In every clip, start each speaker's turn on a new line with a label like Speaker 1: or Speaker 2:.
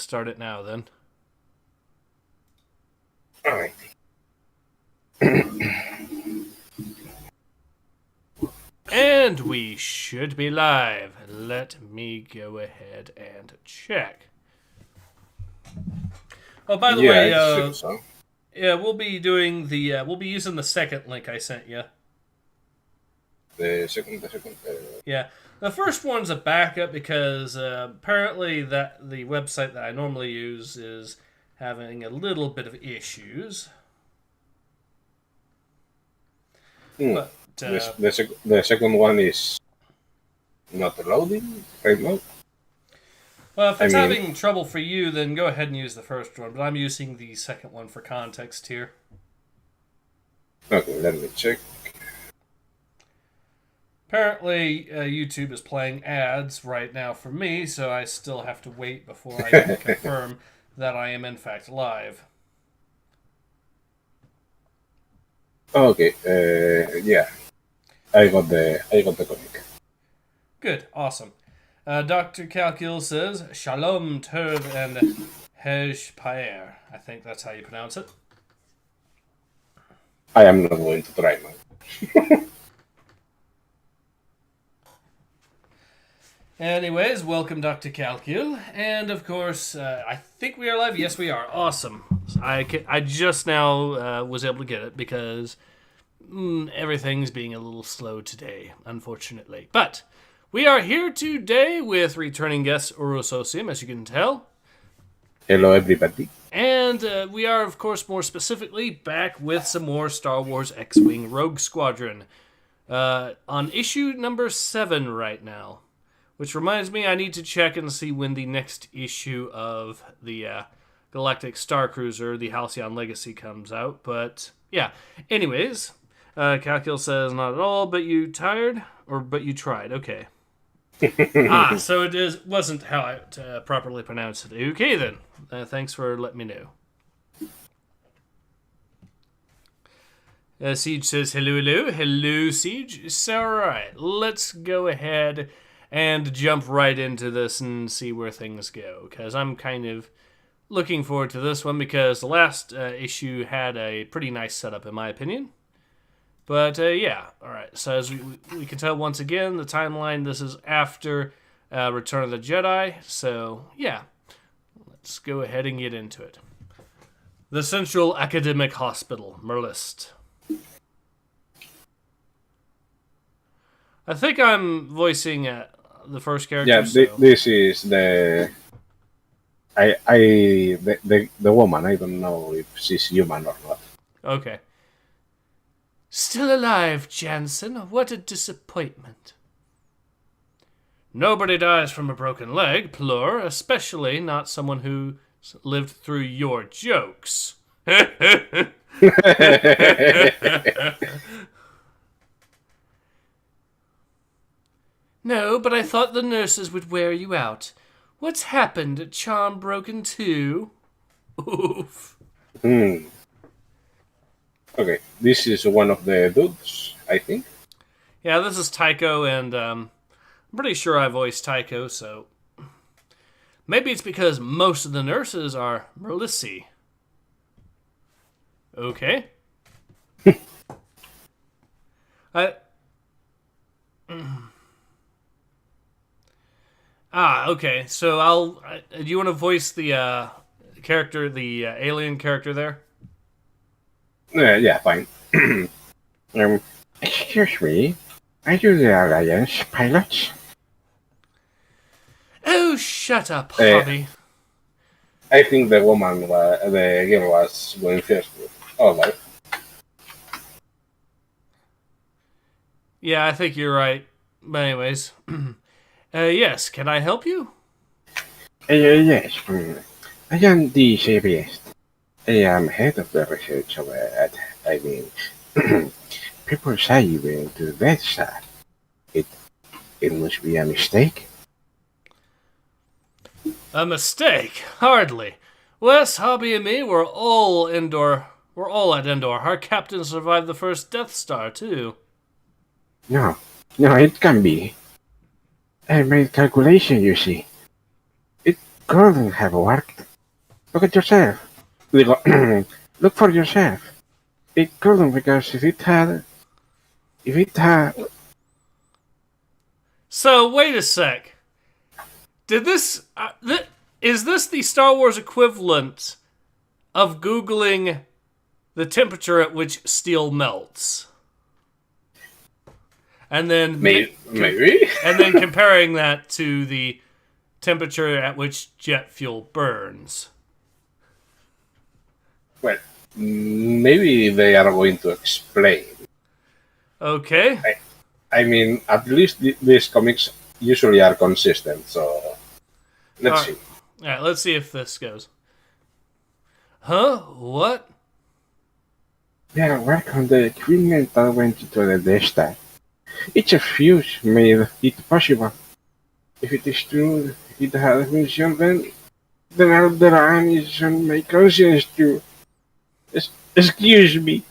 Speaker 1: start it now, then.
Speaker 2: Alright.
Speaker 1: And we should be live. Let me go ahead and check. Oh, by the way,
Speaker 2: so.
Speaker 1: yeah, we'll be doing the we'll be using the second link I sent you.
Speaker 2: The second.
Speaker 1: Yeah, the first one's a backup because apparently that the website that I normally use is having a little bit of issues. But
Speaker 2: the second one is not loading. Remote.
Speaker 1: Well, if it's having trouble for you, then go ahead and use the first one. But I'm using the second one for context here.
Speaker 2: Okay, let me check.
Speaker 1: Apparently, YouTube is playing ads right now for me, so I still have to wait before I can confirm that I am in fact live.
Speaker 2: Okay, yeah, I got the comic.
Speaker 1: Good, awesome. Dr. Calcul says, Shalom Tov and Hej Paer. I think that's how you pronounce it.
Speaker 2: I am not going to try, man.
Speaker 1: Anyways, welcome Dr. Calcul. And of course, I think we are live. Yes, we are. Awesome. I just now was able to get it because everything's being a little slow today, unfortunately. But we are here today with returning guest Urososium, as you can tell.
Speaker 2: Hello, everybody.
Speaker 1: And we are, of course, more specifically back with some more Star Wars X-Wing Rogue Squadron. On issue number 7 right now. Which reminds me, I need to check and see when the next issue of the Galactic Star Cruiser, the Halcyon Legacy, comes out. But, yeah. Anyways, Calcul says, not at all, but you tired? Or, but you tried. Okay. So it wasn't how I properly pronounced it. Okay, then. Thanks for letting me know. Siege says, hello, hello. Hello, Siege. So, alright, let's go ahead and jump right into this and see where things go. Because I'm kind of looking forward to this one because the last issue had a pretty nice setup, in my opinion. But, yeah. Alright, so as we can tell once again, the timeline, this is after Return of the Jedi. So, yeah. Let's go ahead and get into it. The Central Academic Hospital, Merlist. I think I'm voicing the first character.
Speaker 2: Yeah, this is the the woman. I don't know if she's human or not.
Speaker 1: Okay. Still alive, Jansen. What a disappointment. Nobody dies from a broken leg, Plur, especially not someone who lived through your jokes. No, but I thought the nurses would wear you out. What's happened at Charm Broken 2? Oof.
Speaker 2: Okay, this is one of the dudes, I think.
Speaker 1: Yeah, this is Tycho, and I'm pretty sure I voiced Tycho, so maybe it's because most of the nurses are Merlissi. Okay. Okay. So do you want to voice the character, the alien character there?
Speaker 2: Yeah, fine. Excuse me, are you the Alliance pilots?
Speaker 1: Oh, shut up, Hobby.
Speaker 2: I think the girl was going first. All right.
Speaker 1: Yeah, I think you're right. But anyways, yes, can I help you?
Speaker 2: Yes, I am the CBS. I am head of the research over at, people say you went to the bedside. It must be a mistake.
Speaker 1: A mistake? Hardly. Wes, Hobby, and me, we're all at Endor. Our captain survived the first Death Star, too.
Speaker 2: No, it can be. I made calculation, you see. couldn't have worked. Look at yourself. Look for yourself. It couldn't because if it had.
Speaker 1: So, wait a sec. Did this... is this the Star Wars equivalent of Googling the temperature at which steel melts? And then...
Speaker 2: Maybe.
Speaker 1: And then comparing that to the temperature at which jet fuel burns.
Speaker 2: Well, maybe they are going to explain.
Speaker 1: Okay.
Speaker 2: I mean, at least these comics usually are consistent, so let's see.
Speaker 1: Alright, let's see if this goes. Huh? What?
Speaker 2: Yeah, work on the equipment that went into the Death Star. It's a fuse made it possible. If it is true, it had a function, then Alderaan is on my conscience too. Excuse me.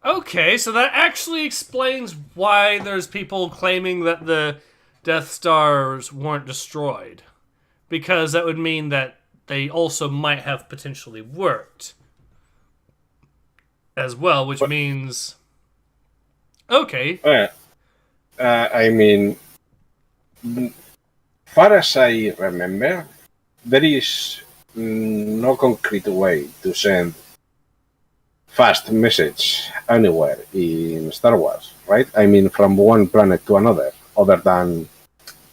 Speaker 1: Okay, so that actually explains why there's people claiming that the Death Stars weren't destroyed. Because that would mean that they also might have potentially worked. As well, which means... Okay.
Speaker 2: I mean, far as I remember, there is no concrete way to send fast message anywhere in Star Wars, right? I mean, from one planet to another, other than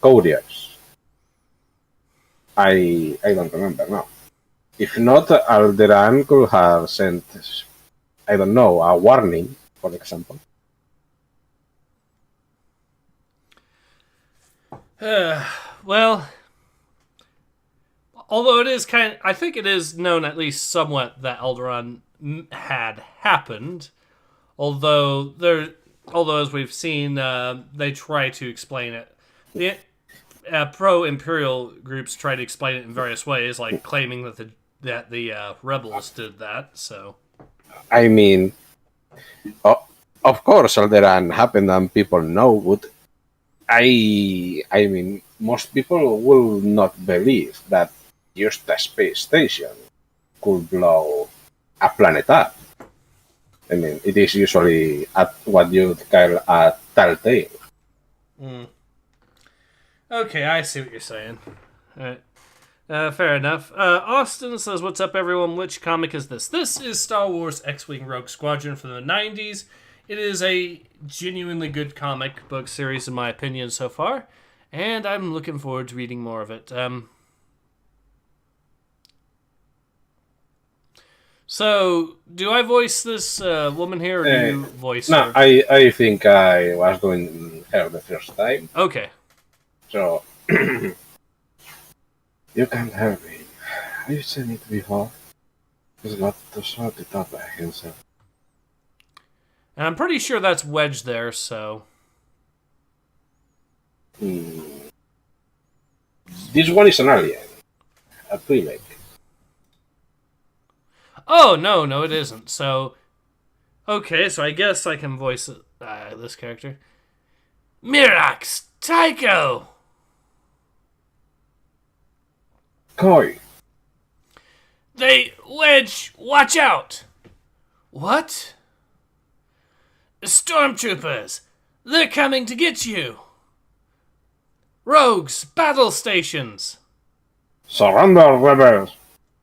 Speaker 2: couriers. I don't remember now. If not, Alderaan could have sent, I don't know, a warning, for example.
Speaker 1: Well, although it is I think it is known at least somewhat that Alderaan had happened. Although as we've seen, they try to explain it. The pro-imperial groups try to explain it in various ways, like claiming that the rebels did that. So,
Speaker 2: I mean, of course, Alderaan happened and people know, but I mean, most people will not believe that just a space station could blow a planet up. I mean, it is usually at what you'd call a telltale.
Speaker 1: Okay, I see what you're saying. All right. Fair enough. Austin says, "What's up, everyone? Which comic is this?" This is Star Wars X-Wing Rogue Squadron from the 90s. It is a genuinely good comic book series, in my opinion, so far. And I'm looking forward to reading more of it. So, do I voice this woman here, or do you voice her?
Speaker 2: No, I think I was doing her the first time.
Speaker 1: Okay.
Speaker 2: So, you can't help me. I've seen it before. He's got to sort it out by himself.
Speaker 1: And I'm pretty sure that's Wedge there, so...
Speaker 2: This one is an alien. A remake.
Speaker 1: Oh, no, it isn't. So, okay, so I guess I can voice this character. Mirax, Tycho!
Speaker 2: Koi.
Speaker 1: Wedge, watch out! What? Stormtroopers! They're coming to get you! Rogues, battle stations!
Speaker 2: Surrender, rebels!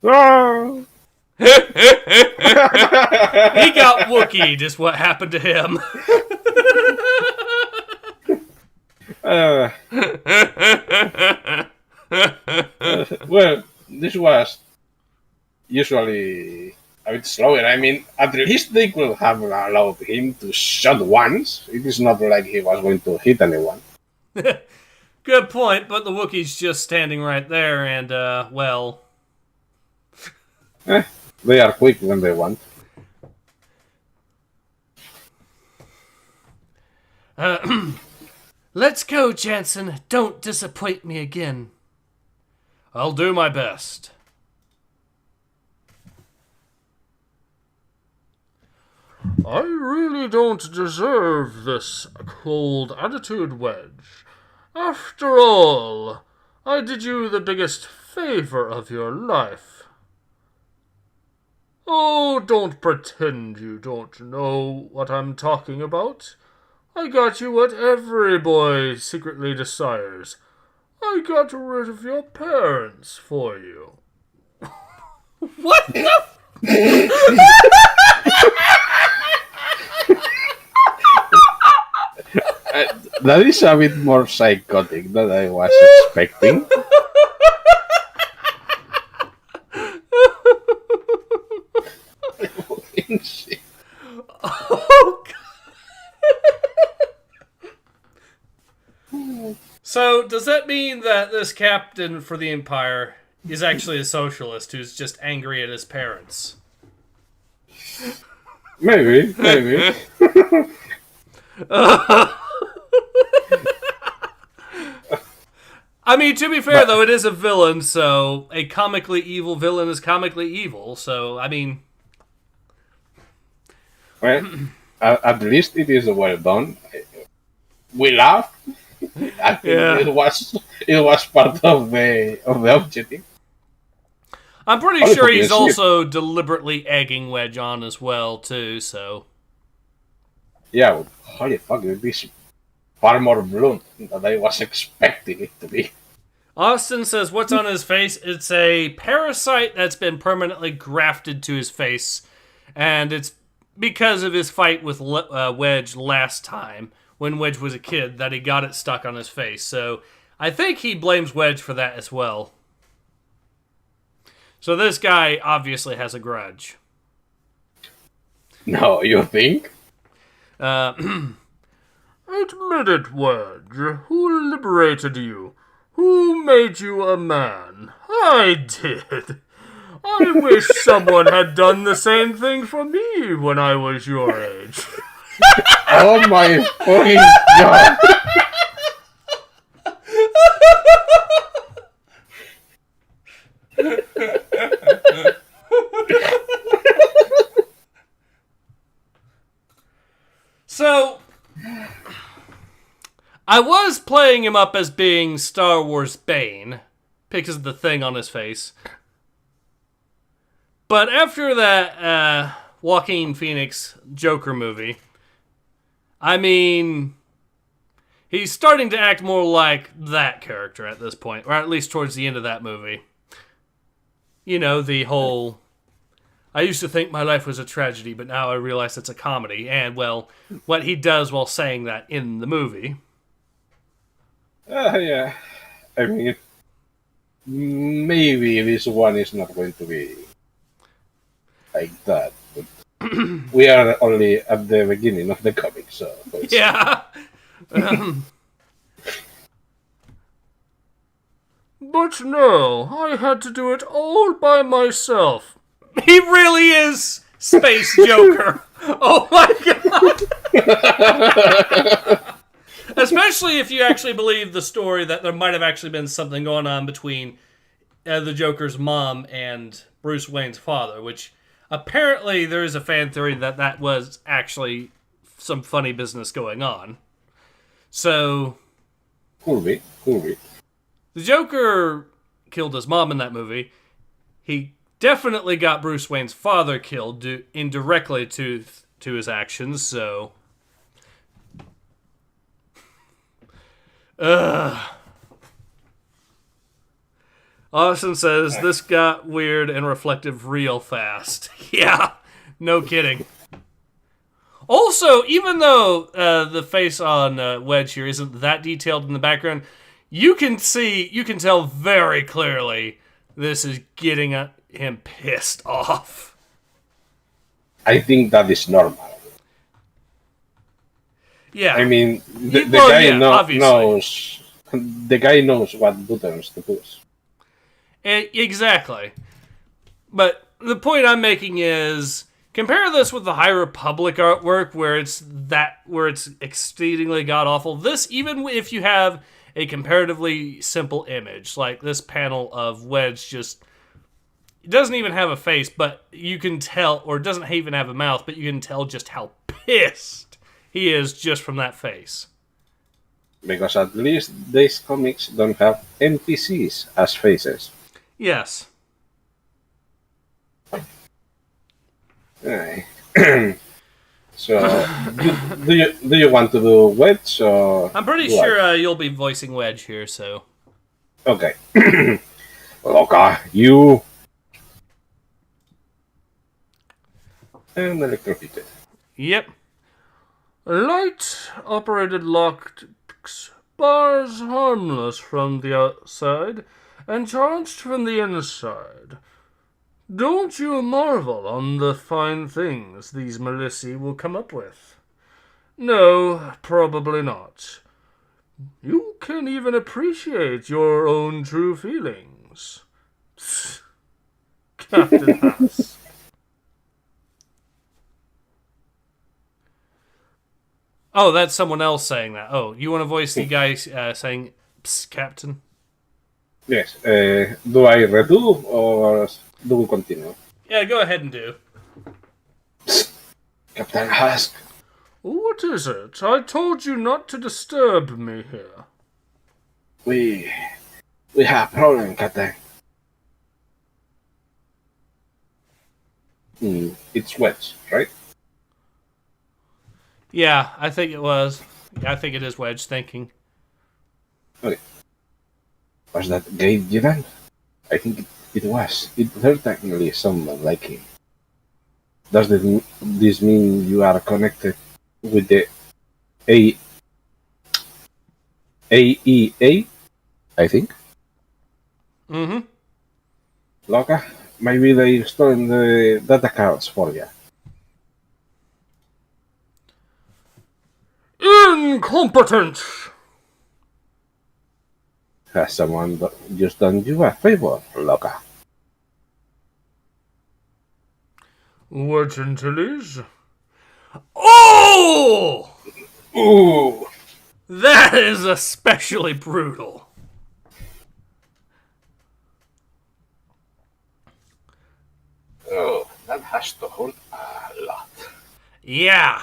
Speaker 2: Ah!
Speaker 1: He got Wookieed, is what happened to him.
Speaker 2: Well, this was usually a bit slower. I mean, at least they could have allowed him to shot once. It is not like he was going to hit anyone.
Speaker 1: Good point, but the Wookiee's just standing right there, and, well...
Speaker 2: They are quick when they want.
Speaker 1: Let's go, Jansen. Don't disappoint me again. I'll do my best. I really don't deserve this cold attitude, Wedge. After all, I did you the biggest favor of your life. Oh, don't pretend you don't know what I'm talking about. I got you what every boy secretly desires. I got rid of your parents for you. What the?
Speaker 2: That is a bit more psychotic than I was expecting.
Speaker 1: Oh, God. So, does that mean that this captain for the Empire is actually a socialist who's just angry at his parents?
Speaker 2: Maybe.
Speaker 1: I mean, to be fair, though, it is a villain, so a comically evil villain is comically evil, so, I mean...
Speaker 2: Well, at least it is well done. We laughed. I think it was part of the objective.
Speaker 1: I'm pretty sure he's also deliberately egging Wedge on as well, too, so...
Speaker 2: Yeah, well, holy fuck, it is far more blunt than I was expecting it to be.
Speaker 1: Austin says, what's on his face? It's a parasite that's been permanently grafted to his face, and it's because of his fight with Wedge last time, when Wedge was a kid, that he got it stuck on his face. So I think he blames Wedge for that as well. So this guy obviously has a grudge.
Speaker 2: No, you think?
Speaker 1: Admit it, Wedge. Who liberated you? Who made you a man? I did. I wish someone had done the same thing for me when I was your age.
Speaker 2: Oh my fucking god.
Speaker 1: So, I was playing him up as being Star Wars Bane, because of the thing on his face. But after that Joaquin Phoenix Joker movie, I mean, he's starting to act more like that character at this point, or at least towards the end of that movie. You know, the whole, I used to think my life was a tragedy, but now I realize it's a comedy. And, well, what he does while saying that in the movie.
Speaker 2: Yeah. I mean, maybe this one is not going to be like that. But we are only at the beginning of the comic, so...
Speaker 1: Yeah. But no, I had to do it all by myself. He really is Space Joker. Oh my god. Especially if you actually believe the story that there might have actually been something going on between the Joker's mom and Bruce Wayne's father, which apparently there is a fan theory that that was actually some funny business going on. So...
Speaker 2: Could be.
Speaker 1: The Joker killed his mom in that movie. He definitely got Bruce Wayne's father killed indirectly to his actions, so... Austin says, this got weird and reflective real fast. Yeah, no kidding. Also, even though the face on Wedge here isn't that detailed in the background, you can tell very clearly this is getting him pissed off.
Speaker 2: I think that is normal.
Speaker 1: Yeah.
Speaker 2: I mean, the guy knows. The guy knows what buttons to push.
Speaker 1: Exactly. But the point I'm making is, compare this with the High Republic artwork, where it's exceedingly god awful. This, even if you have a comparatively simple image, like this panel of Wedge, just it doesn't even have a face, but you can tell, or it doesn't even have a mouth, but you can tell just how pissed he is just from that face.
Speaker 2: Because at least these comics don't have NPCs as faces.
Speaker 1: Yes.
Speaker 2: Aye. So, do you want to do Wedge or
Speaker 1: I'm pretty
Speaker 2: do I?
Speaker 1: sure you'll be voicing Wedge here, so.
Speaker 2: Okay. Loka, you and electrocuted.
Speaker 1: Yep. Light-operated locks, bars harmless from the outside and charged from the inside. Don't you marvel on the fine things these Melissi will come up with. No, probably not. You can even appreciate your own true feelings. Captain Haas. Oh, that's someone else saying that. Oh, you want to voice the guy saying, Psst, Captain?
Speaker 2: Yes. Do I redo or do we continue?
Speaker 1: Yeah, go ahead and do.
Speaker 2: Captain Husk.
Speaker 1: What is it? I told you not to disturb me here.
Speaker 2: We have problem, Captain. It's Wedge, right?
Speaker 1: Yeah, I think it was. I think it is Wedge thinking.
Speaker 2: Okay. Was that Gate Jiran? I think it was. It certainly someone like him. Does this mean you are connected with the A AEA? I think.
Speaker 1: Mm-hmm.
Speaker 2: Loka, maybe they stolen the data cards for you.
Speaker 1: Incompetent!
Speaker 2: Has someone just done you a favor, Loka?
Speaker 1: What intelligence? Oh!
Speaker 2: Ooh!
Speaker 1: That is especially brutal.
Speaker 2: Oh, that has to hurt a lot.
Speaker 1: Yeah.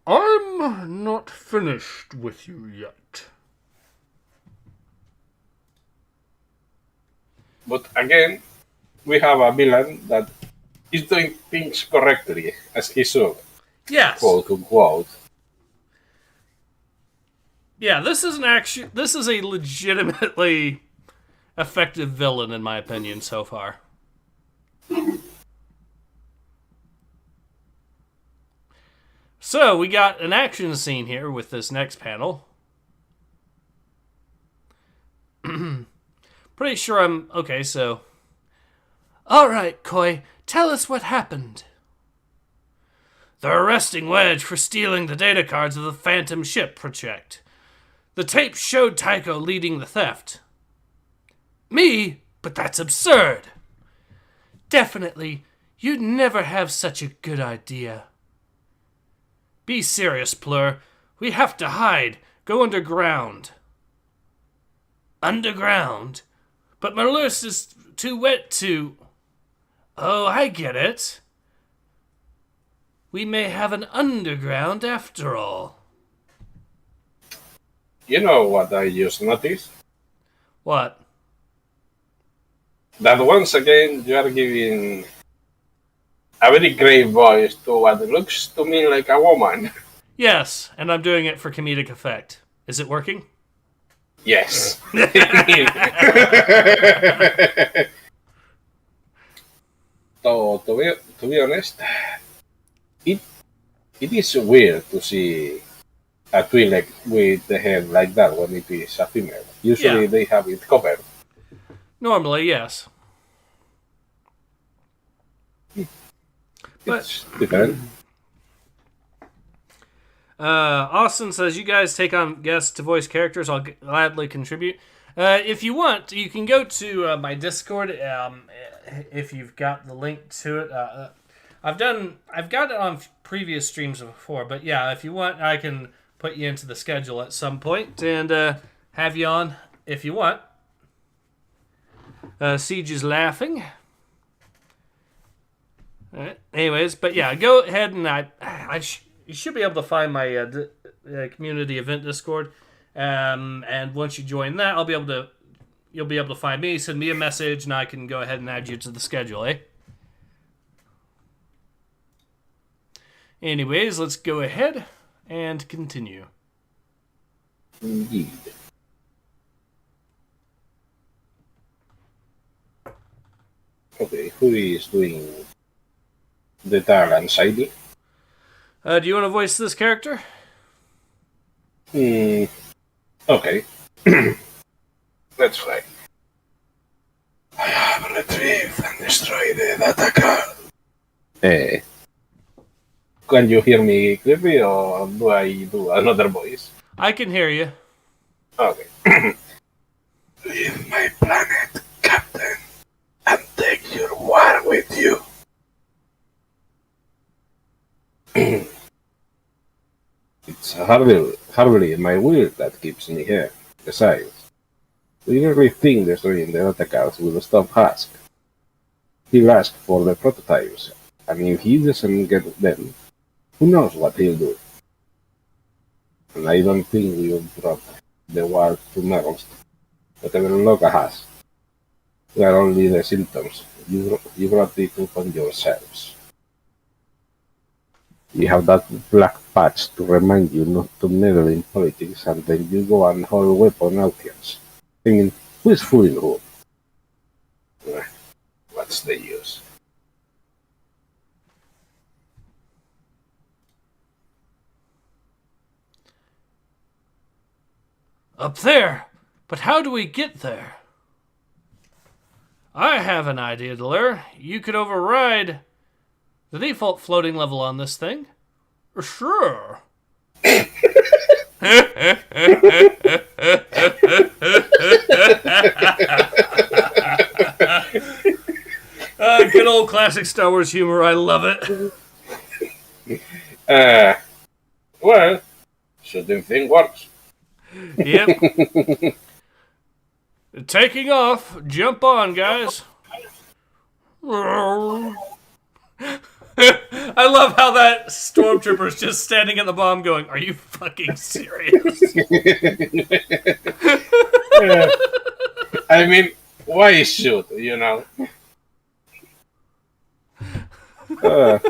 Speaker 1: I'm not finished with you yet.
Speaker 2: But again, we have a villain that is doing things correctly, as he should,
Speaker 1: Yes.
Speaker 2: quote unquote.
Speaker 1: Yeah, this is a legitimately effective villain in my opinion so far. So, we got an action scene here with this next panel. Pretty sure I'm... Okay, so... Alright, Koi, tell us what happened. They're arresting Wedge for stealing the data cards of the Phantom Ship project. The tape showed Tycho leading the theft. Me? But that's absurd. Definitely, you'd never have such a good idea. Be serious, Plur. We have to hide. Go underground. Underground? But Malus is too wet to... Oh, I get it. We may have an underground after all.
Speaker 2: You know what I just noticed?
Speaker 1: What?
Speaker 2: That once again you are giving a very grave voice to what looks to me like a woman.
Speaker 1: Yes, and I'm doing it for comedic effect. Is it working?
Speaker 2: Yes. To be honest, it is weird to see a Twi'lek with the head like that when it is a female. Usually they have it covered.
Speaker 1: Normally, yes.
Speaker 2: It's different.
Speaker 1: Austin says, you guys take on guests to voice characters. I'll gladly contribute. If you want, you can go to my Discord. If you've got the link to it, I've got it on previous streams before. But yeah, if you want, I can put you into the schedule at some point and have you on if you want. Siege is laughing. All right. Anyways, but yeah, go ahead and you should be able to find my community event Discord. And once you join that, you'll be able to find me, send me a message, and I can go ahead and add you to the schedule, eh? Anyways, let's go ahead and continue.
Speaker 2: Indeed. Okay, who is doing the Talon's ID?
Speaker 1: Do you want to voice this character?
Speaker 2: Okay. Let's try. I have retrieved and destroyed the data card. Can you hear me clearly, or do I do another voice?
Speaker 1: I can hear you.
Speaker 2: Okay. Leave my planet, Captain, and take your war with you. It's hardly my will that keeps me here. Besides, do you really think destroying the data cards will stop Husk? He'll ask for the prototypes, and if he doesn't get them, who knows what he'll do? And I don't think we will drop the war to Merlst. Whatever Loka has, we are only the symptoms. You brought it upon yourselves. You have that black patch to remind you not to meddle in politics, and then you go and hold weapon auctions. I mean, who is fooling who? What's the use?
Speaker 1: Up there! But how do we get there? I have an idea, Delur. You could override the default floating level on this thing. Sure. Good old classic Star Wars humor. I love it.
Speaker 2: Well, shouldn't think works.
Speaker 1: Yep. Taking off. Jump on, guys. I love how that stormtrooper is just standing at the bomb going, are you fucking serious?
Speaker 2: I mean, why shoot, you know? Well,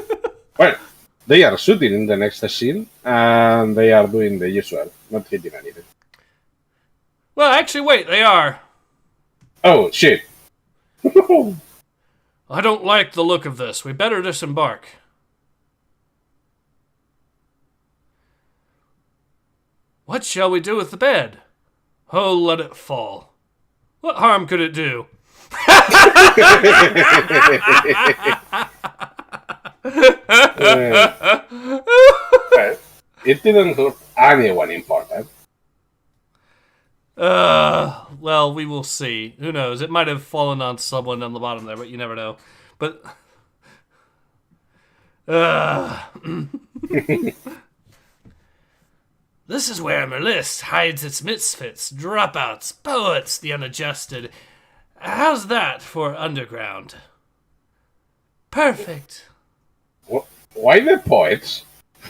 Speaker 2: they are shooting in the next scene, and they are doing the usual, not hitting anything.
Speaker 1: Well, actually, wait, they are.
Speaker 2: Oh, shit.
Speaker 1: I don't like the look of this. We better disembark. What shall we do with the bed? Oh, let it fall. What harm could it do?
Speaker 2: It didn't hurt anyone important.
Speaker 1: Well, we will see. Who knows? It might have fallen on someone on the bottom there, but you never know. But, this is where Merlist hides its misfits, dropouts, poets, the unadjusted. How's that for underground? Perfect.
Speaker 2: Why the poets?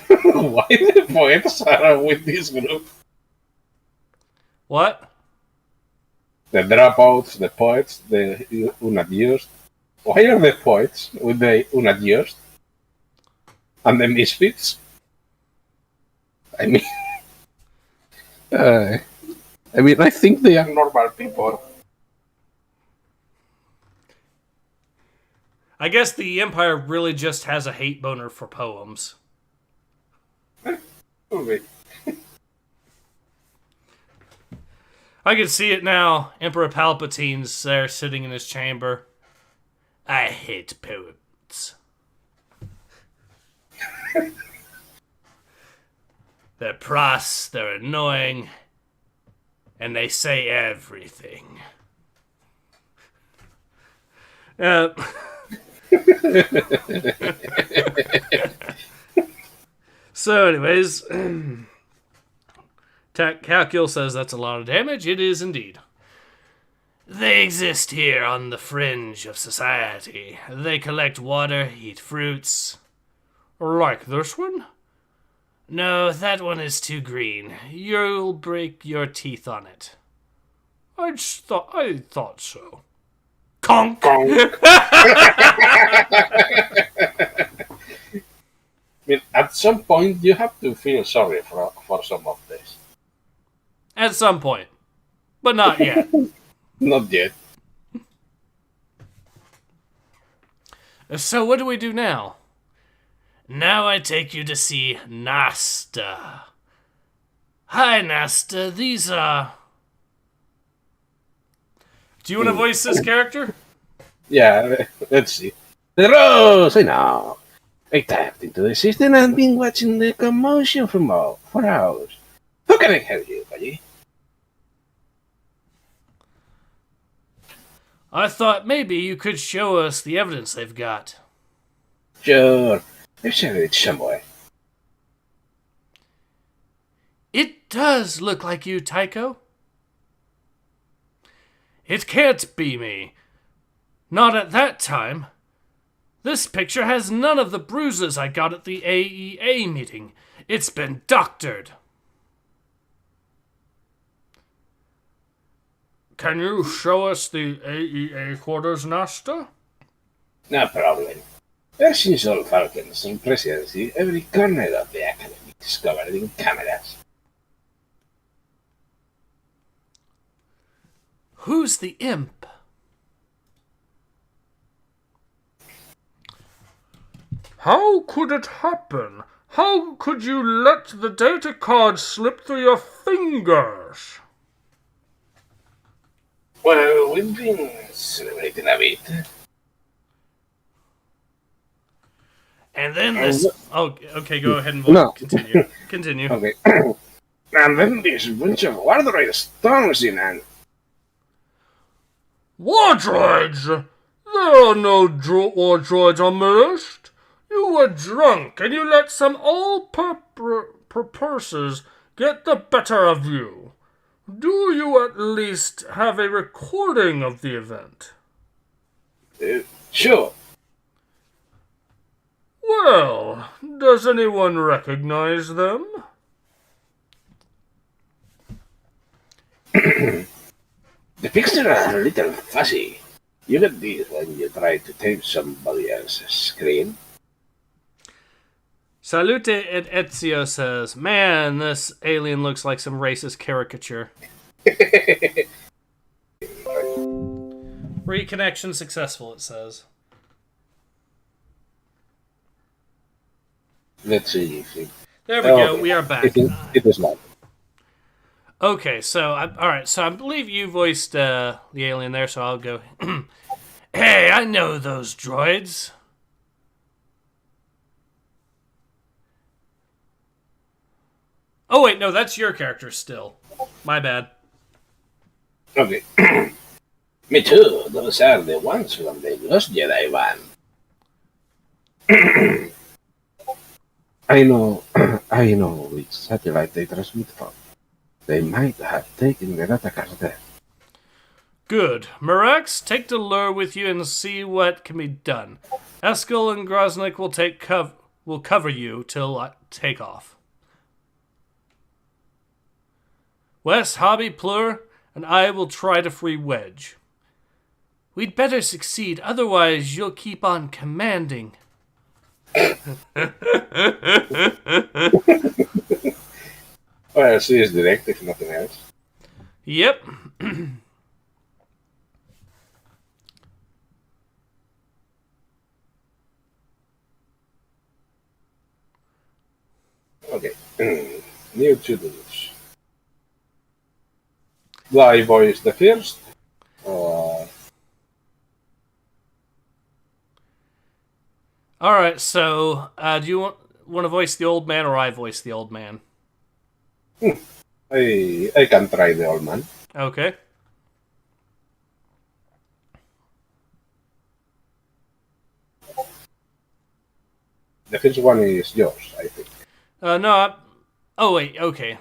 Speaker 2: Why the poets are with this group?
Speaker 1: What?
Speaker 2: The dropouts, the poets, the unadjusted. Why are the poets with the unadjusted? And the misfits? I mean, I think they are normal people.
Speaker 1: I guess the Empire really just has a hate boner for poems.
Speaker 2: Okay.
Speaker 1: I can see it now. Emperor Palpatine's there sitting in his chamber. I hate poems. They're pros, they're annoying, and they say everything. So anyways, Calcul says that's a lot of damage. It is indeed. They exist here on the fringe of society. They collect water, eat fruits. Like this one? No, that one is too green. You'll break your teeth on it. I thought so. Conk!
Speaker 2: I mean, at some point, you have to feel sorry for some of this.
Speaker 1: At some point. But not yet.
Speaker 2: Not yet.
Speaker 1: So what do we do now? Now I take you to see Nasta. Hi, Nasta. These are... Do you want to voice this character?
Speaker 2: Yeah, let's see. The Rose, I know. I tapped into the system and been watching the commotion for hours. How can I help you, buddy?
Speaker 1: I thought maybe you could show us the evidence they've got.
Speaker 2: Sure. I've seen it somewhere.
Speaker 1: It does look like you, Tycho. It can't be me. Not at that time. This picture has none of the bruises I got at the AEA meeting. It's been doctored. Can you show us the AEA quarters, Nasta?
Speaker 2: No problem. Ever since all Falcons in presidency, every corner of the academy is covered in cameras.
Speaker 1: Who's the imp? How could it happen? How could you let the data card slip through your fingers?
Speaker 2: Well, we've been celebrating a bit.
Speaker 1: And then this... Oh, okay, go ahead and vote.
Speaker 2: No.
Speaker 1: Continue.
Speaker 2: Okay. And then this bunch of war droids storms in and...
Speaker 1: War droids? There are no war droids on the list. You were drunk and you let some all-purposes get the better of you. Do you at least have a recording of the event?
Speaker 2: Sure.
Speaker 1: Well, does anyone recognize them?
Speaker 2: The pictures are a little fuzzy. You get this when you try to tape somebody else's screen.
Speaker 1: Salute et Ezio says, man, this alien looks like some racist caricature. Reconnection successful, it says.
Speaker 2: Let's see if
Speaker 1: There we go, we are back.
Speaker 2: It is not.
Speaker 1: Okay, so, alright, so I believe you voiced the alien there, so I'll go. Hey, I know those droids. Oh, wait, no, that's your character still. My bad.
Speaker 2: Okay. Me too. Those are the ones from the Lost Jedi van. I know which satellite they transmit from. They might have taken the data cards there.
Speaker 1: Good. Mirax, take the lure with you and see what can be done. Eskel and Groznik will cover you till I take off. Wes, Hobby, Plur, and I will try to free Wedge. We'd better succeed, otherwise you'll keep on commanding.
Speaker 2: Well, she is direct, if nothing else.
Speaker 1: Yep.
Speaker 2: Okay. New to-dos. Do I voice the first?
Speaker 1: Alright, so, do you want to voice the old man, or I voice the old man?
Speaker 2: I can try the old man.
Speaker 1: Okay.
Speaker 2: The first one is yours, I think.
Speaker 1: Oh, wait, okay.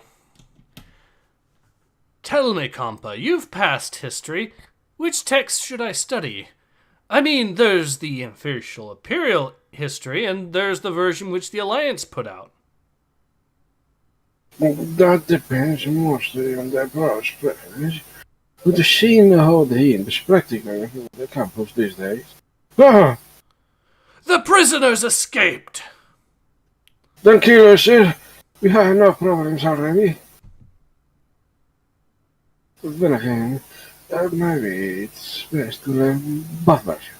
Speaker 1: Tell me, compa, you've passed history. Which text should I study? I mean, there's the official Imperial history, and there's the version which the Alliance put out.
Speaker 2: That depends mostly on the prospects. But seeing how the is practically the campus these days. Ah,
Speaker 1: The prisoners escaped!
Speaker 2: tranquilo, sir. We have enough problems already. But then again, maybe it's best to learn both versions.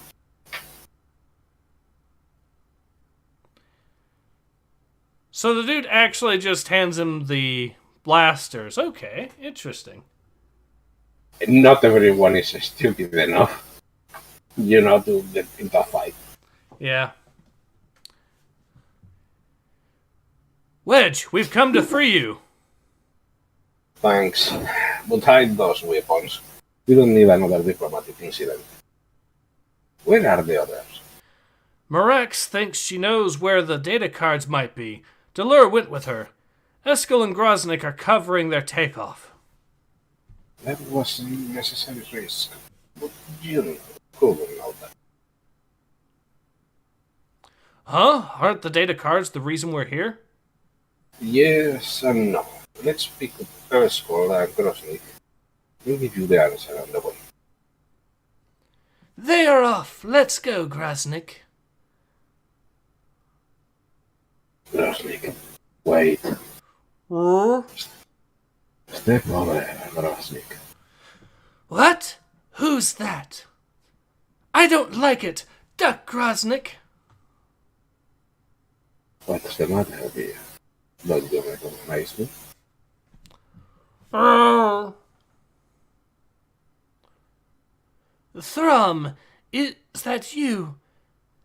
Speaker 1: So the dude actually just hands him the blasters. Okay, interesting.
Speaker 2: Not everyone is stupid enough, to get into a fight.
Speaker 1: Yeah. Wedge, we've come to free you.
Speaker 2: Thanks. But hide those weapons. We don't need another diplomatic incident. Where are the others?
Speaker 1: Marex thinks she knows where the data cards might be. Delur went with her. Eskel and Groznik are covering their takeoff.
Speaker 2: That was a necessary risk. But you couldn't know that.
Speaker 1: Huh? Aren't the data cards the reason we're here?
Speaker 2: Yes and no. Let's pick up Eskel and Groznik. We'll give you the answer on the way.
Speaker 1: They are off. Let's go, Groznik.
Speaker 2: Groznik, wait. Step over, Groznik.
Speaker 1: What? Who's that? I don't like it. Duck, Groznik.
Speaker 2: What's the matter, dear? Don't you recognize me?
Speaker 1: Thrum, is that you?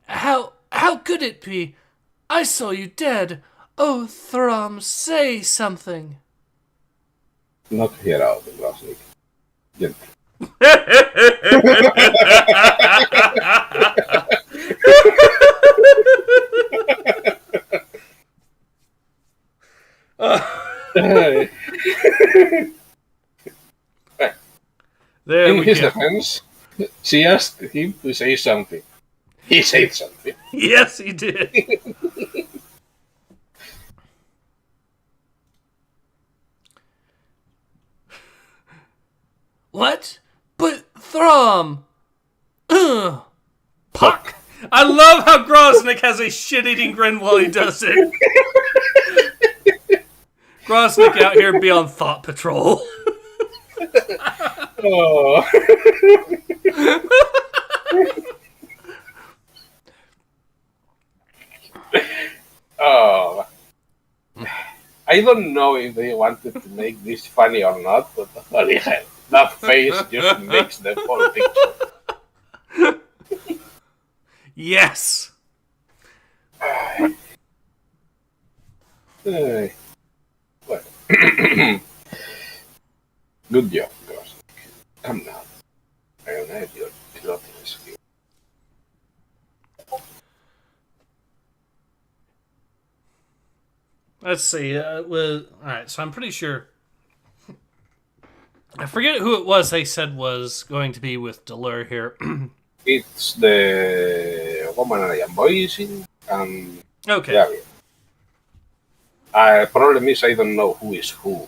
Speaker 1: How could it be? I saw you dead. Oh, Thrum, say something.
Speaker 2: Not here out, Groznik. Gently.
Speaker 1: There
Speaker 2: In
Speaker 1: we
Speaker 2: his
Speaker 1: go.
Speaker 2: defense, she asked him to say something. He said something.
Speaker 1: Yes, he did. What? But Thrum. Ugh. Puck. I love how Groznik has a shit-eating grin while he does it. Groznik out here be on thought patrol.
Speaker 2: Oh. Oh. I don't know if they wanted to make this funny or not, but holy hell, that face just makes the whole picture.
Speaker 1: Yes.
Speaker 2: Well, good job, Groznik. Come now. I'll have your piloting skill.
Speaker 1: Let's see. All right, so I'm pretty sure. I forget who it was they said was going to be with Delur here.
Speaker 2: It's the woman I am voicing, and
Speaker 1: Okay.
Speaker 2: Gavin. Problem is I don't know who is who.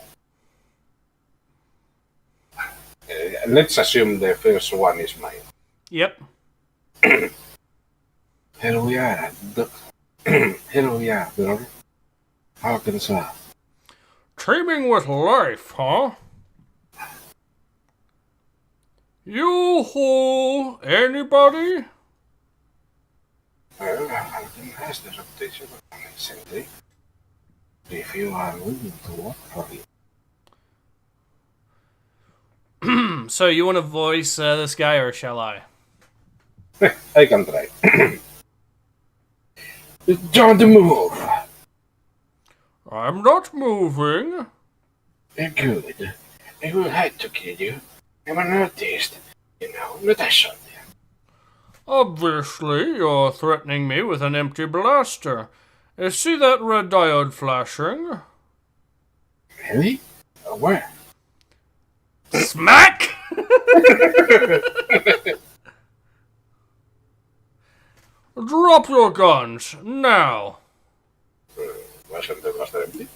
Speaker 2: Let's assume the first one is mine.
Speaker 1: Yep.
Speaker 2: Here we are. Here we are, brother. How can I?
Speaker 1: Teaming with life, huh? Yoo-hoo! Anybody?
Speaker 2: Well, Falcon has the reputation of an eccentric. If you are willing to work for him.
Speaker 1: So you want to voice this guy, or shall I?
Speaker 2: I can try. Don't move.
Speaker 1: I'm not moving.
Speaker 2: Good. I will hide to kill you. I'm an artist. Not a shot.
Speaker 1: Obviously, you're threatening me with an empty blaster. See that red diode flashing?
Speaker 2: Really? Where?
Speaker 1: Smack! Drop your guns, now.
Speaker 2: Wasn't the blaster empty?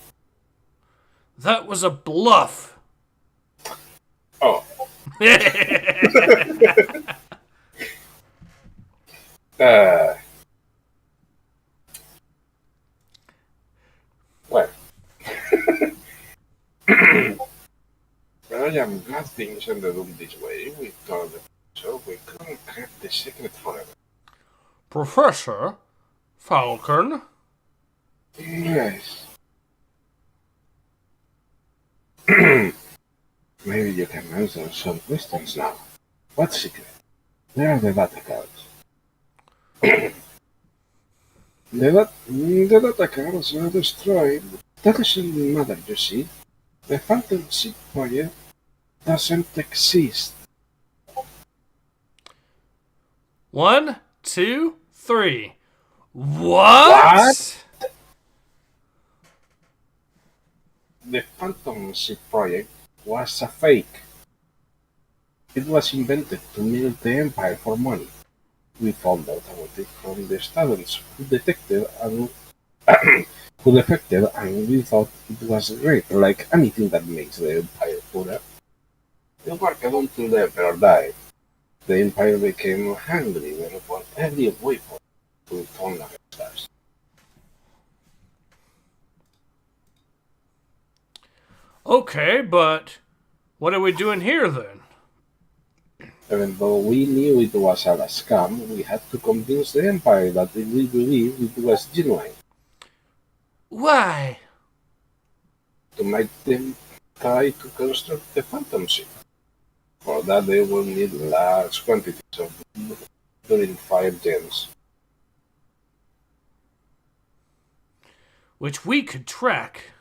Speaker 1: That was a bluff.
Speaker 2: Oh. Well, I am glad things ended up this way. We thought that so we couldn't keep the secret forever.
Speaker 1: Professor Falcon?
Speaker 2: Yes. Maybe you can answer some questions now. What secret? Where are the data cards? The data cards were destroyed. That doesn't matter, you see. The Phantom Ship project doesn't exist.
Speaker 1: 1, 2, 3.
Speaker 2: What?
Speaker 1: What?
Speaker 2: The Phantom Ship project was a fake. It was invented to milk the Empire for money. We found out about it from the students who detected and who defected, and we thought it was great, like anything that makes the Empire poorer. We worked until the Emperor died. The Empire became hungry for every weapon to turn against us.
Speaker 1: Okay, but what are we doing here then?
Speaker 2: Even though we knew it was a scam, we had to convince the Empire that we believed it was genuine,
Speaker 1: Why?
Speaker 2: to make them try to construct the Phantom Ship. For that they will need large quantities of during fire gems.
Speaker 1: Which we could track.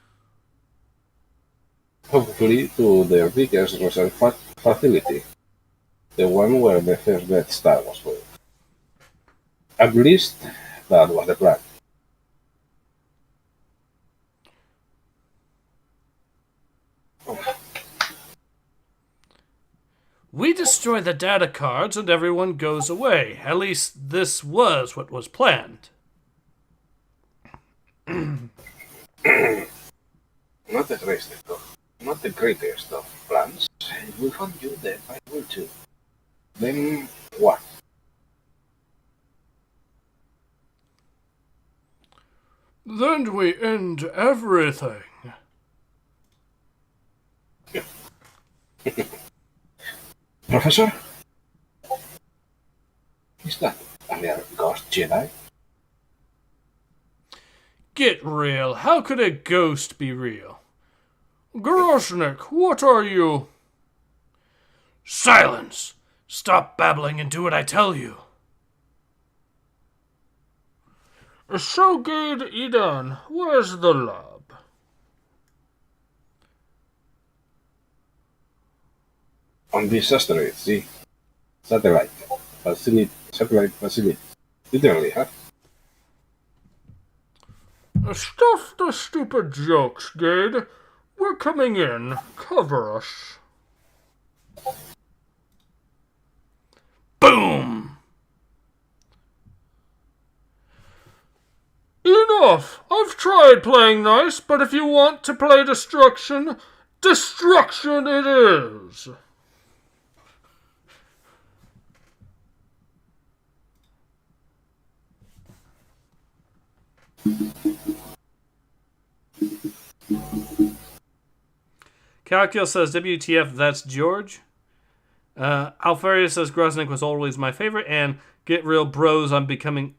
Speaker 2: Hopefully to their biggest research facility, the one where the first Death Star was built. At least, that was the plan.
Speaker 1: We destroy the data cards and everyone goes away. At least this was what was planned.
Speaker 2: Not the greatest of plans. We found you there by will too. Then what?
Speaker 1: Then we end everything.
Speaker 2: Professor? Is that a real ghost Jedi?
Speaker 1: Get real. How could a ghost be real? Groznik, what are you? Silence! Stop babbling and do what I tell you. So good, Eden. Where's the lab?
Speaker 2: On this asteroid, see? Satellite facility. Literally, huh?
Speaker 1: Stuff the stupid jokes, Gade. We're coming in. Cover us. Boom! Enough! I've tried playing nice, but if you want to play destruction, destruction it is! Calcul says, WTF, that's George. Alfaria says, Groznik was always my favorite, and get real bros, I'm becomes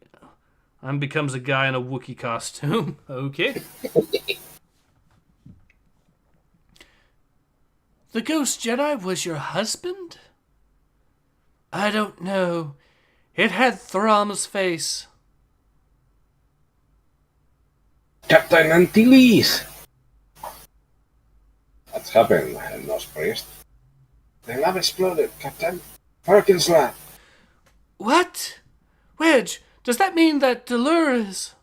Speaker 1: a guy in a Wookiee costume. Okay. The Ghost Jedi was your husband? I don't know. It had Thramm's face.
Speaker 2: Captain Antilles! What's happened, Nose Priest? The lab exploded, Captain. Perkins lab.
Speaker 1: What? Wedge, does that mean that Dolores...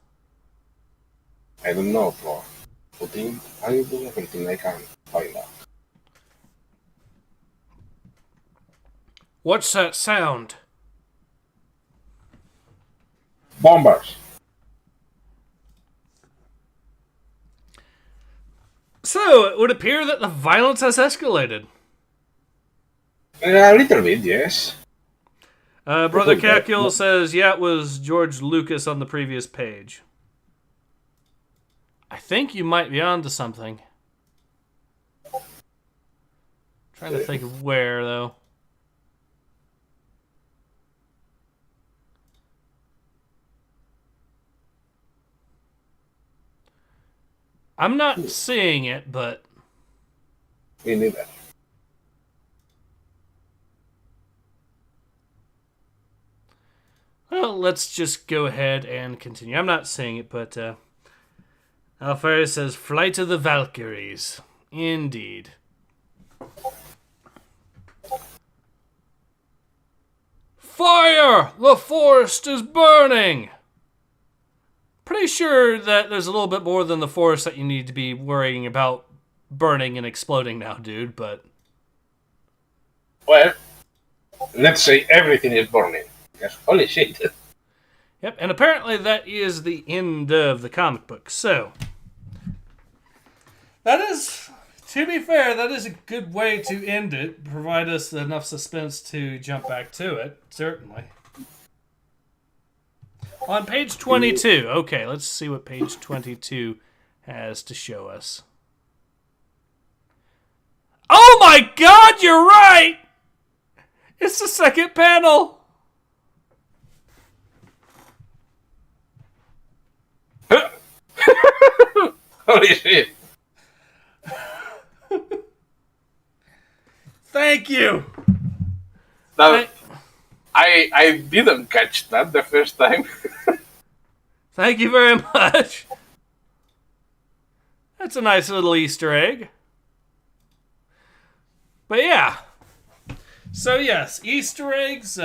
Speaker 2: I don't know, Floor. But I'll do everything I can to find out.
Speaker 1: What's that sound?
Speaker 2: Bombers!
Speaker 1: So, it would appear that the violence has escalated.
Speaker 2: A little bit, yes.
Speaker 1: Brother Kakul says, yeah, it was George Lucas on the previous page. I think you might be onto something. Trying to think of where, though. I'm not seeing it, but...
Speaker 2: Me neither.
Speaker 1: Well, let's just go ahead and continue. I'm not seeing it, but Alfaro says, Flight of the Valkyries. Indeed. Fire! The forest is burning! Pretty sure that there's a little bit more than the forest that you need to be worrying about burning and exploding now, dude, but...
Speaker 2: Well, let's say everything is burning. Because holy shit.
Speaker 1: Yep, and apparently that is the end of the comic book. So, that is, to be fair, that is a good way to end it. Provide us enough suspense to jump back to it, certainly. On page 22. Okay, let's see what page 22 has to show us. Oh my god, you're right! It's the second panel!
Speaker 2: Holy shit.
Speaker 1: Thank you!
Speaker 2: Now, I didn't catch that the first time.
Speaker 1: Thank you very much. That's a nice little Easter egg. But yeah. So yes, Easter eggs,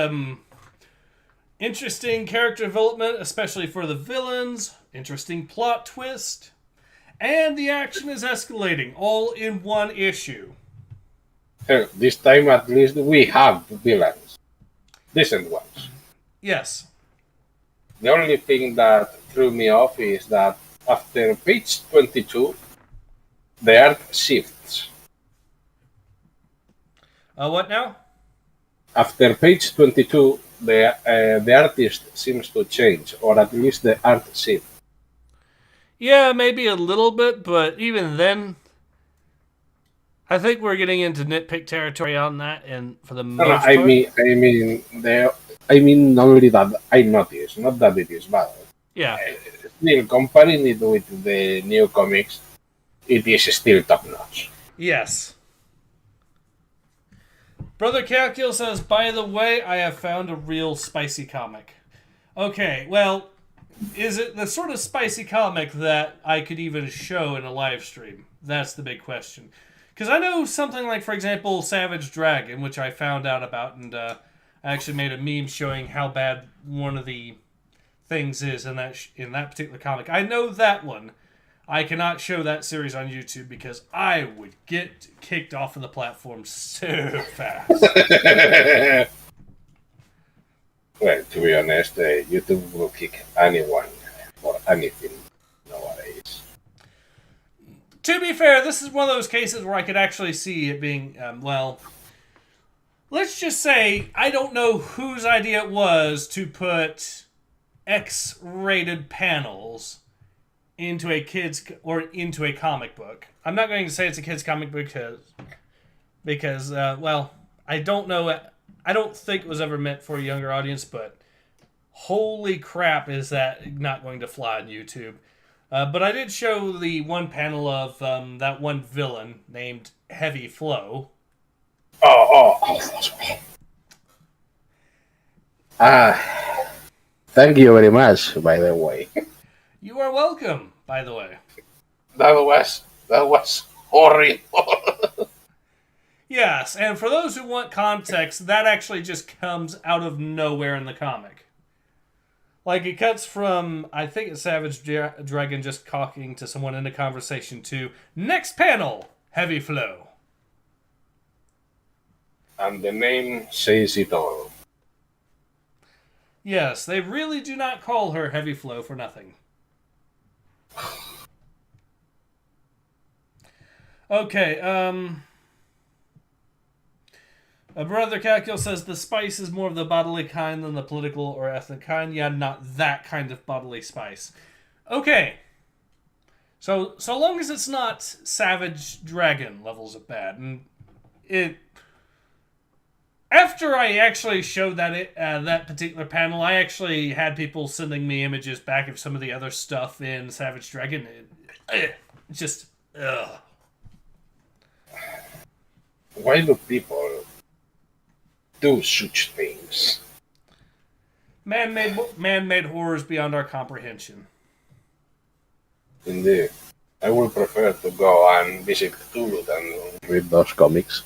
Speaker 1: interesting character development, especially for the villains, interesting plot twist, and the action is escalating, all in one issue.
Speaker 2: This time at least we have villains. Decent ones.
Speaker 1: Yes.
Speaker 2: The only thing that threw me off is that after page 22, the art shifts.
Speaker 1: What now?
Speaker 2: After page 22, the artist seems to change, or at least the art shifts.
Speaker 1: Yeah, maybe a little bit, but even then, I think we're getting into nitpick territory on that, and for the most part.
Speaker 2: I mean only that I noticed, not that it is bad.
Speaker 1: Yeah.
Speaker 2: Still, comparing it with the new comics, it is still top notch.
Speaker 1: Yes. Brother Calcul says, by the way, I have found a real spicy comic. Okay, well, is it the sort of spicy comic that I could even show in a live stream? That's the big question. Because I know something like, for example, Savage Dragon, which I found out about, and I actually made a meme showing how bad one of the things is in that particular comic. I know that one. I cannot show that series on YouTube because I would get kicked off of the platform so fast.
Speaker 2: Well, to be honest, YouTube will kick anyone for anything nowadays.
Speaker 1: To be fair, this is one of those cases where I could actually see it being, let's just say I don't know whose idea it was to put X-rated panels into a comic book. I'm not going to say it's a kid's comic book because I don't know. I don't think it was ever meant for a younger audience, but holy crap, is that not going to fly on YouTube? But I did show the one panel of that one villain named Heavy Flow.
Speaker 2: Thank you very much, by the way.
Speaker 1: You are welcome, by the way.
Speaker 2: That was horrible.
Speaker 1: Yes, and for those who want context, that actually just comes out of nowhere in the comic. Like, it cuts from, I think it's Savage Dragon just talking to someone in a conversation to, next panel, Heavy Flow.
Speaker 2: And the name says it all.
Speaker 1: Yes, they really do not call her Heavy Flow for nothing. Okay, Brother Calcul says the spice is more of the bodily kind than the political or ethnic kind. Yeah, not that kind of bodily spice. Okay. So long as it's not Savage Dragon levels of bad. And it... After I actually showed that particular panel, I actually had people sending me images back of some of the other stuff in Savage Dragon. Just... Ugh.
Speaker 2: Why do people do such things?
Speaker 1: Man-made horrors beyond our comprehension.
Speaker 2: Indeed. I would prefer to go and visit Cthulhu than read those comics.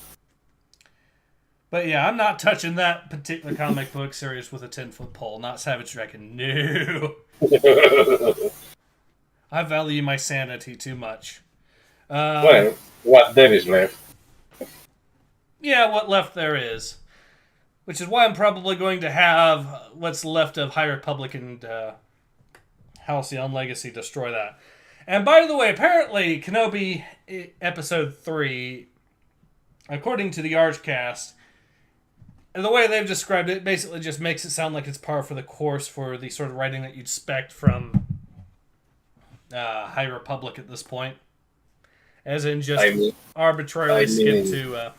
Speaker 1: But yeah, I'm not touching that particular comic book series with a 10-foot pole. Not Savage Dragon. No. I value my sanity too much.
Speaker 2: Well, what there is left.
Speaker 1: Yeah, what left there is. Which is why I'm probably going to have what's left of High Republic and Halcyon Legacy destroy that. And by the way, apparently Kenobi Episode 3, according to the Archcast, and the way they've described it, basically just makes it sound like it's par for the course for the sort of writing that you'd expect from High Republic at this point. As in just arbitrarily skip to...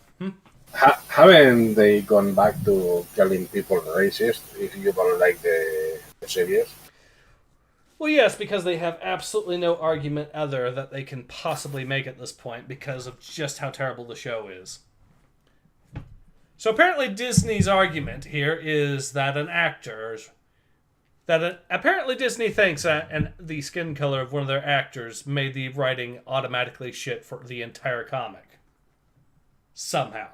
Speaker 2: Haven't they gone back to calling people racist if you don't like the series?
Speaker 1: Well, yes, because they have absolutely no argument other that they can possibly make at this point because of just how terrible the show is. So apparently Disney's argument here is that apparently Disney thinks that the skin color of one of their actors made the writing automatically shit for the entire comic. Somehow.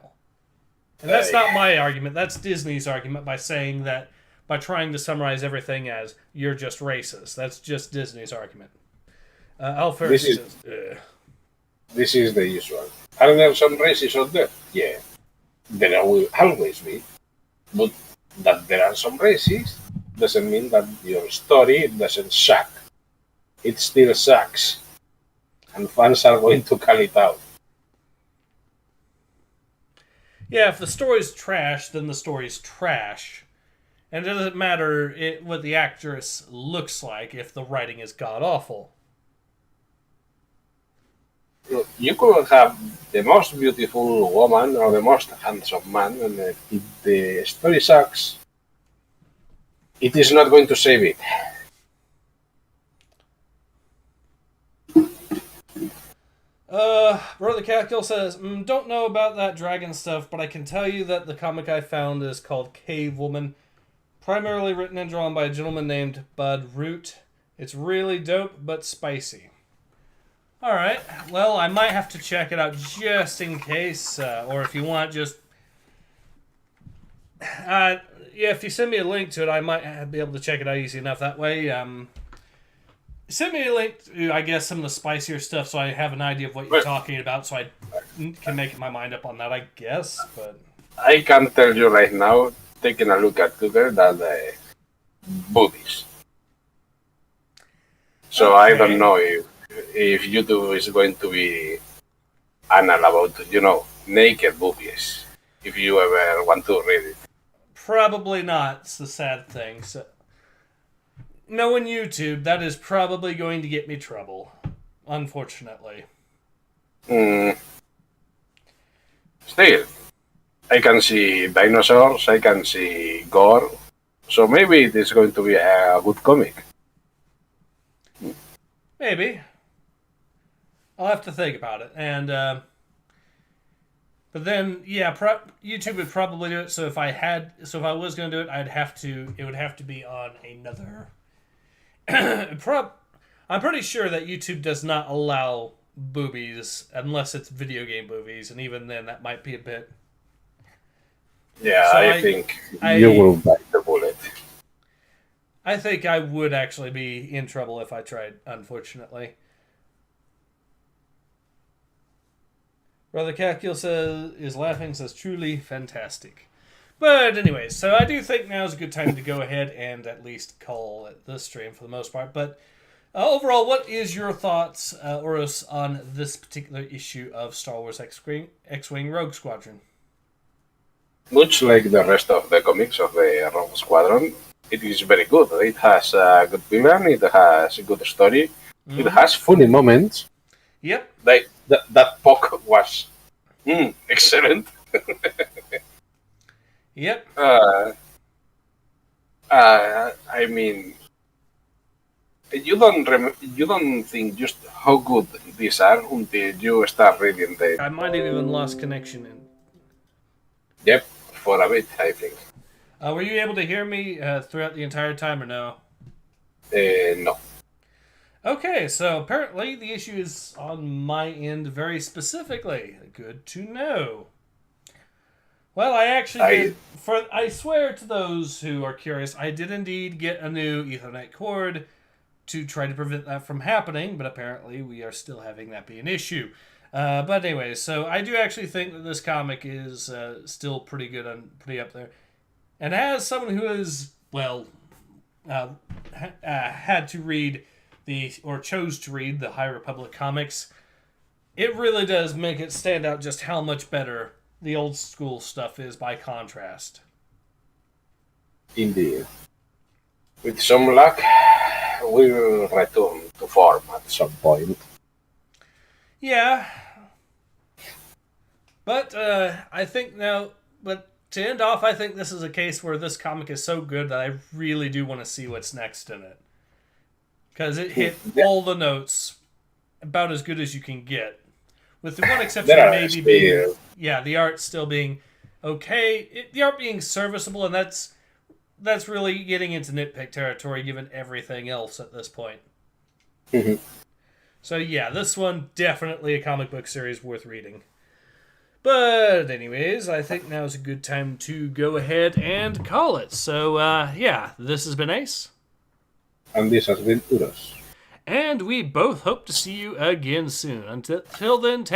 Speaker 1: And that's not my argument. That's Disney's argument by saying that, by trying to summarize everything as, you're just racist. That's just Disney's argument.
Speaker 2: This is the usual. Are there some racists out there? Yeah. There will always be. But that there are some racists doesn't mean that your story doesn't suck. It still sucks. And fans are going to call it out.
Speaker 1: Yeah, if the story's trash, then the story's trash. And it doesn't matter what the actress looks like if the writing is god-awful.
Speaker 2: You could have the most beautiful woman or the most handsome man, and if the story sucks, it is not going to save it.
Speaker 1: Brother Catkill says, don't know about that dragon stuff, but I can tell you that the comic I found is called Cave Woman, primarily written and drawn by a gentleman named Bud Root. It's really dope, but spicy. Alright, well, I might have to check it out just in case, or if you want, just... yeah, if you send me a link to it, I might be able to check it out easy enough that way. Send me a link to, I guess, some of the spicier stuff so I have an idea of what you're talking about, so I can make my mind up on that, I guess, but...
Speaker 2: I can tell you right now, taking a look at Google, that boobies. So okay. I don't know if YouTube is going to be anal about, naked boobies, if you ever want to read it.
Speaker 1: Probably not, it's the sad thing, so... Knowing YouTube, that is probably going to get me trouble. Unfortunately.
Speaker 2: Still, I can see dinosaurs, I can see gore, so maybe it is going to be a good comic.
Speaker 1: Maybe. I'll have to think about it. And, but then, yeah, YouTube would probably do it, so if I was going to do it, it would have to be on another... I'm pretty sure that YouTube does not allow boobies unless it's video game boobies, and even then that might be a bit...
Speaker 2: Yeah, so I think you will bite the bullet.
Speaker 1: I think I would actually be in trouble if I tried, unfortunately. Brother Kakil is laughing, says, truly fantastic. But anyways, so I do think now is a good time to go ahead and at least call it the stream for the most part. But Overall, what is your thoughts, Oros, on this particular issue of Star Wars X-Wing Rogue Squadron?
Speaker 2: Much like the rest of the comics of the Rogue Squadron, it is very good. It has a good villain, it has a good story, it has funny moments.
Speaker 1: Yep.
Speaker 2: That Pock was excellent.
Speaker 1: Yep.
Speaker 2: I mean, you don't think just how good these are until you start reading them.
Speaker 1: I might have even lost connection.
Speaker 2: Yep, for a bit, I think.
Speaker 1: Were you able to hear me throughout the entire time or no?
Speaker 2: No.
Speaker 1: Okay, so apparently the issue is on my end very specifically. Good to know. Well, I swear to those who are curious, I did indeed get a new Ethernet cord to try to prevent that from happening, but apparently we are still having that be an issue. But anyway, so I do actually think that this comic is still pretty good and pretty up there. And as someone who has, had to read chose to read the High Republic comics, it really does make it stand out just how much better the old school stuff is by contrast.
Speaker 2: Indeed. With some luck, we will return to form at some point.
Speaker 1: Yeah. But I think but to end off, I think this is a case where this comic is so good that I really do want to see what's next in it. Because it hit all the notes about as good as you can get. With the one exception maybe being, the art still being okay. The art being serviceable, and that's really getting into nitpick territory given everything else at this point.
Speaker 2: Mm-hmm.
Speaker 1: So yeah, this one definitely a comic book series worth reading. But anyways, I think now is a good time to go ahead and call it. So this has been Ace.
Speaker 2: And this has been Uros.
Speaker 1: And we both hope to see you again soon. Until then,